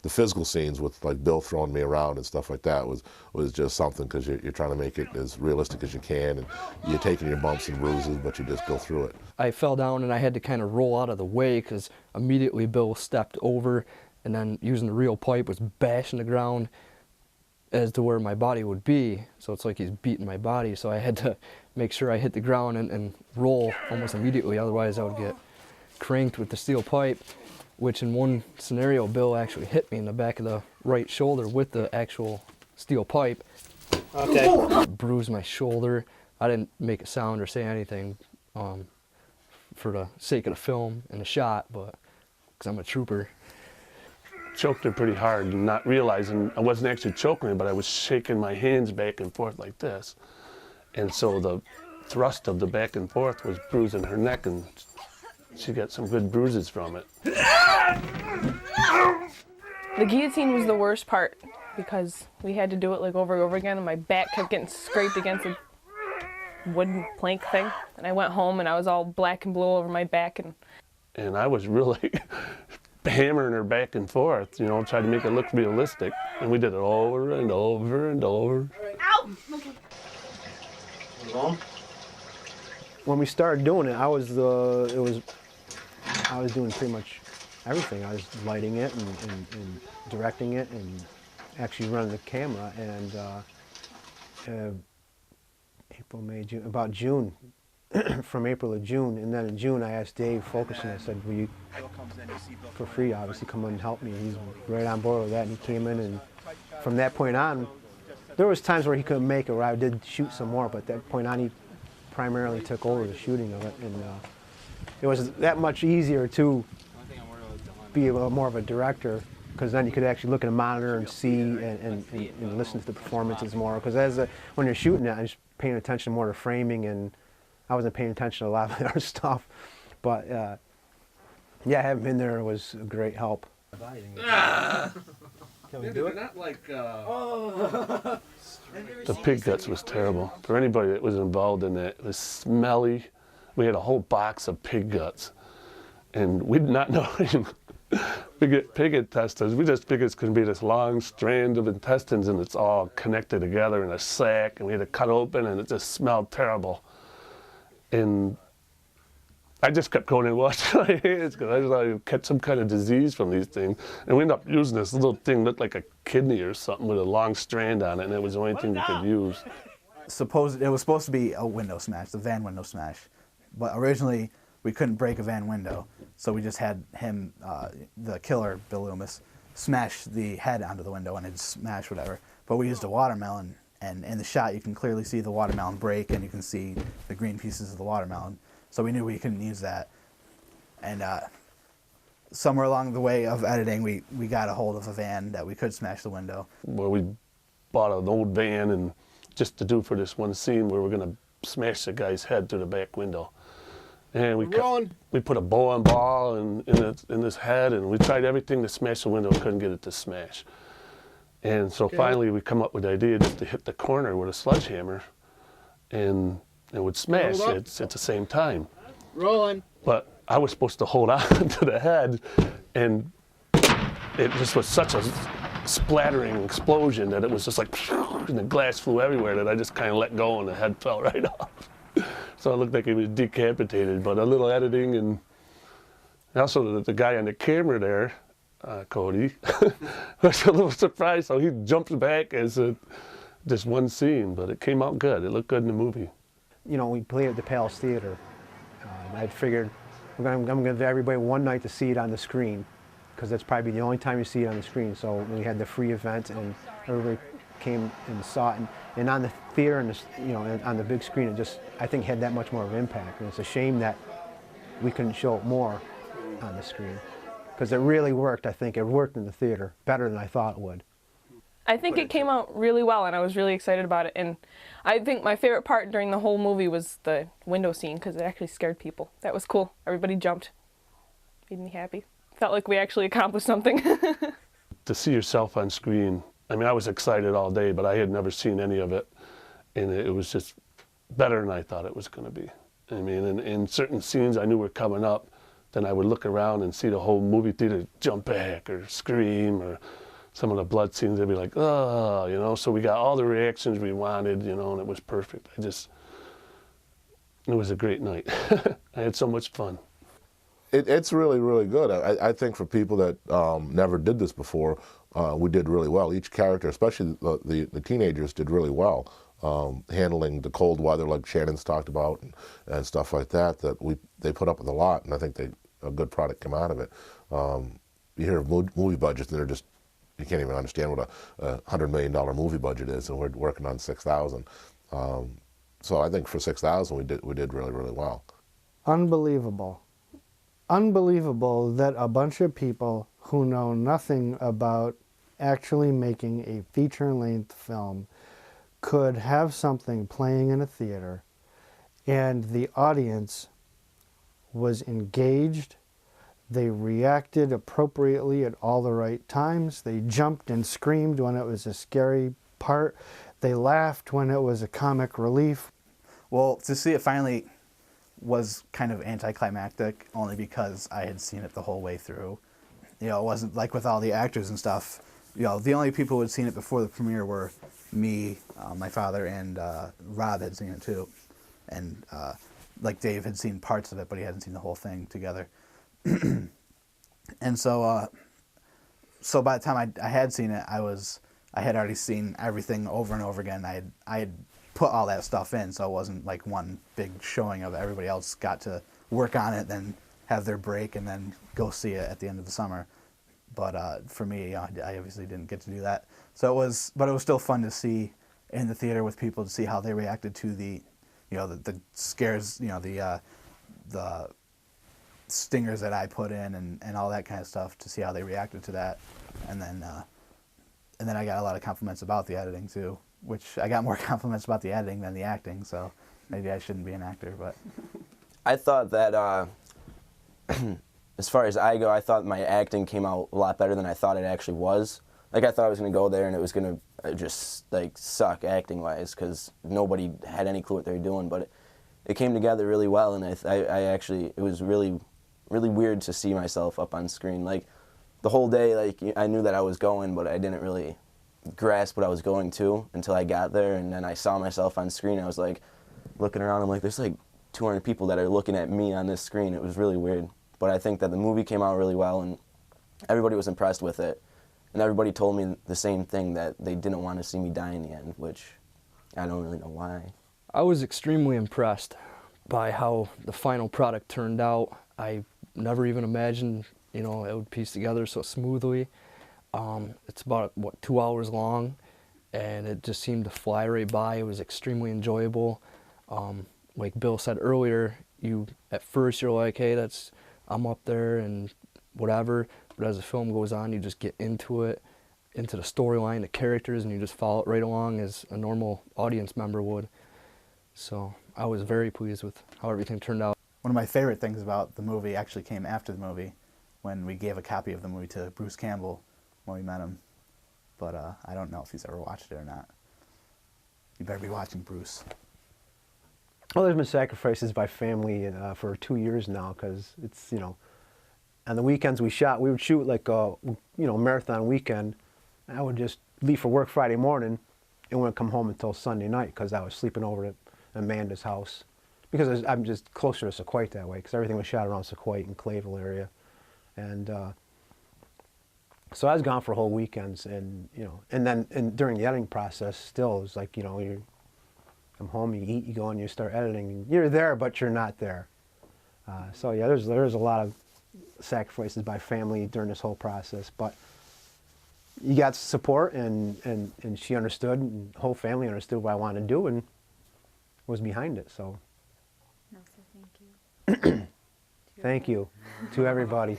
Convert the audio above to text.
the physical scenes with like Bill throwing me around and stuff like that was just something, because you're trying to make it as realistic as you can, and you're taking your bumps and bruises, but you just go through it. I fell down and I had to kind of roll out of the way because immediately Bill stepped over and then using the real pipe was bashing the ground as to where my body would be. So it's like he's beating my body. So I had to make sure I hit the ground and roll almost immediately. Otherwise I would get cranked with the steel pipe, which in one scenario, Bill actually hit me in the back of the right shoulder with the actual steel pipe. Okay. Bruised my shoulder. I didn't make a sound or say anything for the sake of the film and the shot, but because I'm a trooper. Choked her pretty hard and not realizing I wasn't actually choking her, but I was shaking my hands back and forth like this. And so the thrust of the back and forth was bruising her neck, and she got some good bruises from it. The guillotine was the worst part because we had to do it like over and over again, and my back kept getting scraped against a wooden plank thing. And I went home and I was all black and blue over my back. And I was really hammering her back and forth, you know, trying to make it look realistic. And we did it over and over and over. Ow! Okay. When we started doing it, I was doing pretty much everything. I was lighting it and directing it and actually running the camera. And April, May, June, about June, from April to June. And then in June, I asked Dave Fulkerson, I said, will you, for free, obviously, come and help me? And he's right on board with that, and he came in. And from that point on, there was times where he couldn't make it, where I did shoot some more, but at that point on, he primarily took over the shooting of it. And it was that much easier to be more of a director, because then you could actually look at a monitor and see and listen to the performances more. Because when you're shooting it, I was paying attention more to framing, and I wasn't paying attention to a lot of the other stuff. But yeah, having been there was a great help. Can we do it? Not like, the pig guts was terrible. For anybody that was involved in that, it was smelly. We had a whole box of pig guts, and we did not know we get pig intestines. We just figured it's going to be this long strand of intestines, and it's all connected together in a sack, and we had to cut open, and it just smelled terrible. And I just kept going and washing my hands because I thought I'd catch some kind of disease from these things. And we ended up using this little thing that looked like a kidney or something with a long strand on it, and it was the only thing we could use. It was supposed to be a window smash, the van window smash. But originally, we couldn't break a van window, so we just had him, the killer, Bill Loomis, smash the head onto the window, and it'd smash whatever. But we used a watermelon, and in the shot, you can clearly see the watermelon break, and you can see the green pieces of the watermelon. So we knew we couldn't use that. And somewhere along the way of editing, we got a hold of a van that we could smash the window. Well, we bought an old van, and just to do for this one scene where we're going to smash the guy's head through the back window. And we put a bowling ball in his head, and we tried everything to smash the window, couldn't get it to smash. And so finally we come up with the idea just to hit the corner with a sledgehammer, and it would smash at the same time. Rolling. But I was supposed to hold on to the head, and it just was such a splattering explosion that it was just like, and the glass flew everywhere, that I just kind of let go and the head fell right off. So it looked like he was decapitated, but a little editing, and also the guy on the camera there, Cody, was a little surprised, so he jumped back as just one scene, but it came out good. It looked good in the movie. You know, we played at the Palace Theater. I figured I'm going to give everybody one night to see it on the screen, because that's probably the only time you see it on the screen. So we had the free event, and everybody came and saw it. And on the theater, and on the big screen, it just, I think, had that much more of an impact. And it's a shame that we couldn't show it more on the screen, because it really worked. I think it worked in the theater better than I thought it would. I think it came out really well, and I was really excited about it. And I think my favorite part during the whole movie was the window scene, because it actually scared people. That was cool. Everybody jumped. Made me happy. Felt like we actually accomplished something. To see yourself on screen, I mean, I was excited all day, but I had never seen any of it, and it was just better than I thought it was going to be. I mean, in certain scenes I knew were coming up, then I would look around and see the whole movie theater jump back or scream, or some of the blood scenes, they'd be like, oh, you know, so we got all the reactions we wanted, you know, and it was perfect. It was a great night. I had so much fun. It's really, really good. I think for people that never did this before, we did really well. Each character, especially the teenagers, did really well. Handling the cold weather, like Shannon's talked about, and stuff like that. They put up with a lot, and I think a good product came out of it. You hear of movie budgets, and you can't even understand what a $100 million movie budget is, and we're working on 6,000. So I think for 6,000, we did really, really well. Unbelievable. Unbelievable that a bunch of people who know nothing about actually making a feature-length film could have something playing in a theater and the audience was engaged. They reacted appropriately at all the right times. They jumped and screamed when it was a scary part. They laughed when it was a comic relief. Well, to see it finally was kind of anticlimactic, only because I had seen it the whole way through. You know, it wasn't like with all the actors and stuff. You know, the only people who had seen it before the premiere were me, my father, and Rob had seen it too. And like Dave had seen parts of it, but he hadn't seen the whole thing together. And so by the time I had seen it, I had already seen everything over and over again. I had put all that stuff in, so it wasn't like one big showing of it. Everybody else got to work on it, then have their break, and then go see it at the end of the summer. But for me, I obviously didn't get to do that. So but it was still fun to see in the theater with people, to see how they reacted to the scares, the stingers that I put in and all that kind of stuff, to see how they reacted to that. And then I got a lot of compliments about the editing too, which I got more compliments about the editing than the acting, so maybe I shouldn't be an actor, but. I thought that, as far as I go, I thought my acting came out a lot better than I thought it actually was. Like, I thought I was going to go there and it was going to just, like, suck acting-wise, because nobody had any clue what they were doing, but it came together really well, and I actually, it was really, really weird to see myself up on screen. Like, the whole day, like, I knew that I was going, but I didn't really grasp what I was going to until I got there, and then I saw myself on screen. I was, like, looking around, I'm like, there's, like, 200 people that are looking at me on this screen. It was really weird. But I think that the movie came out really well, and everybody was impressed with it. And everybody told me the same thing, that they didn't want to see me die in the end, which I don't really know why. I was extremely impressed by how the final product turned out. I never even imagined, it would piece together so smoothly. It's about, 2 hours long, and it just seemed to fly right by. It was extremely enjoyable. Like Bill said earlier, at first you're like, hey, I'm up there and whatever, but as the film goes on, you just get into it, into the storyline, the characters, and you just follow it right along as a normal audience member would. So I was very pleased with how everything turned out. One of my favorite things about the movie actually came after the movie, when we gave a copy of the movie to Bruce Campbell when we met him. But I don't know if he's ever watched it or not. You better be watching, Bruce. Well, there's been sacrifices by family for 2 years now, because it's, on the weekends we would shoot like a, marathon weekend. I would just leave for work Friday morning and wouldn't come home until Sunday night, because I was sleeping over at Amanda's house. Because I'm just closer to Sequoia that way, because everything was shot around Sequoia and Clayville area. And so I was gone for whole weekends, and, and during the editing process, still, it was like, you come home, you eat, you go and you start editing. You're there, but you're not there. So yeah, there's a lot of sacrifices by family during this whole process, but you got support, and she understood, and the whole family understood what I wanted to do and was behind it. So No, so thank you. thank you to everybody.